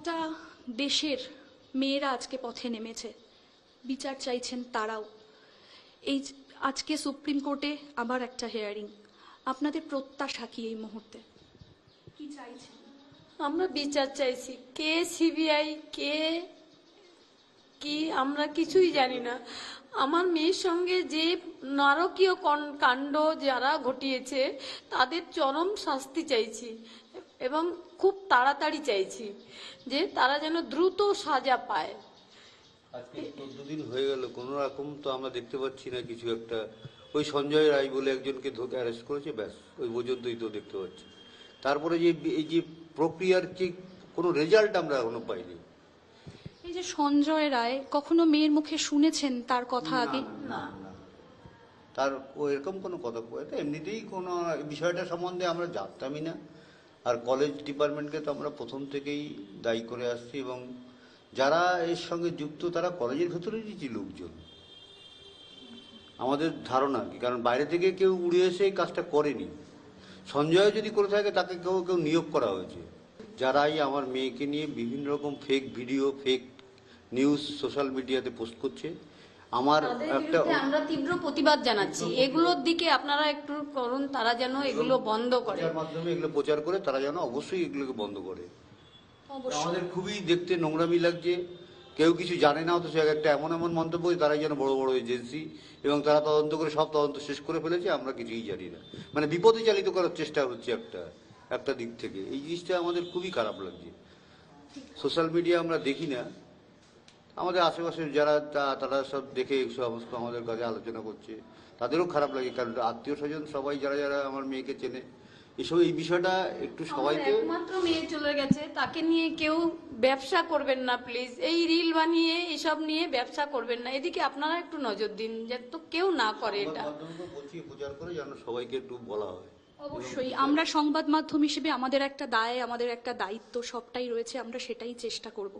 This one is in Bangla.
গোটা দেশের মেয়েরা আজকে পথে নেমেছে, বিচার চাইছেন তারাও। এই আজকে সুপ্রিম কোর্টে আবার একটা হিয়ারিং, আপনাদের প্রত্যাশা কি এই মুহূর্তে, কি চাইছেন? আমরা বিচার চাইছি। কে সিবিআই, কে কি, আমরা কিছুই জানি না। আমার মেয়ের সঙ্গে যে নারকীয় কাণ্ড যারা ঘটিয়েছে তাদের চরম শাস্তি চাইছি এবং খুব তাড়াতাড়ি চাইছি যে তারা যেন দ্রুত সাজা পায়। আজকে 14 দিন হয়ে গেল, কোন রকম তো আমরা দেখতে পাচ্ছি না কিছু একটা। ওই সঞ্জয় রায় বলে একজনকে ধরে অ্যারেস্ট করেছে, ব্যাস ওই পর্যন্তই তো দেখতে পাচ্ছি। তারপরে যে এই যে প্রক্রিয়ার যে কোনো রেজাল্ট আমরা এখনো পাইনি। এই যে সঞ্জয় রায়, কখনো মেয়ের মুখে শুনেছেন তার কথা আগে? না, তার এরকম কোনো কথা কয়ে তো এমনিতেই কোনো বিষয়টা সম্বন্ধে আমরা জানতামই না। আর কলেজ ডিপার্টমেন্টকে তো আমরা প্রথম থেকেই দায়ী করে আসছি, এবং যারা এর সঙ্গে যুক্ত তারা কলেজের ভেতরেরই যে লোকজন, আমাদের ধারণা কি, কারণ বাইরে থেকে কেউ উড়ে এসে এই কাজটা করেনি। সঞ্জয় যদি করে থাকে তাকে কেউ কেউ নিয়োগ করা হয়েছে। যারাই আমার মেয়েকে নিয়ে বিভিন্ন রকম fake video, fake news social মিডিয়াতে পোস্ট করছে, আমার একটা আমরা তীব্র প্রতিবাদ জানাচ্ছি। এগুলোর দিকে আপনারা একটু করুন, তারা যেন এগুলো বন্ধ করে, মাধ্যমে এগুলো প্রচার করে তারা যেন অবশ্যই এগুলোকে বন্ধ করে। আমাদের খুবই দেখতে নোংরামি লাগছে। কেউ কিছু জানে না, অথচ একটা এমন এমন মন্তব্য, তারাই যেন বড় বড় এজেন্সি, এবং তারা তদন্ত করে সব তদন্ত শেষ করে ফেলেছে, আমরা কিছুই জানি না। মানে বিপদে চালিত করার চেষ্টা হচ্ছে একটা দিক থেকে। এই জিনিসটা আমাদের খুবই খারাপ লাগছে। সোশ্যাল মিডিয়া আমরা দেখি না, আমাদের আশেপাশের যারা তারা সব দেখে সমস্ত আমাদের কাছে আলোচনা করছে, তাদেরও খারাপ লাগে। কারণ আত্মীয় স্বজন সবাই যারা যারা আমার মেয়েকে চেনে, এসব এই বিষয়টা একটু সবাইকে, একমাত্র মেয়ে চলে গেছে, তাকে নিয়ে কেউ ব্যবসা করবেন না প্লিজ। এই রিল বানিয়ে এসব নিয়ে ব্যবসা করবেন না, এদিকে আপনারা একটু নজর দিন যে তো কেউ না করে এটা। বলছি প্রচার করে যেন সবাইকে একটু বলা হয়। অবশ্যই আমরা সংবাদ মাধ্যম হিসেবে আমাদের একটা দায়, আমাদের একটা দায়িত্ব সবটাই রয়েছে, আমরা সেটাই চেষ্টা করব।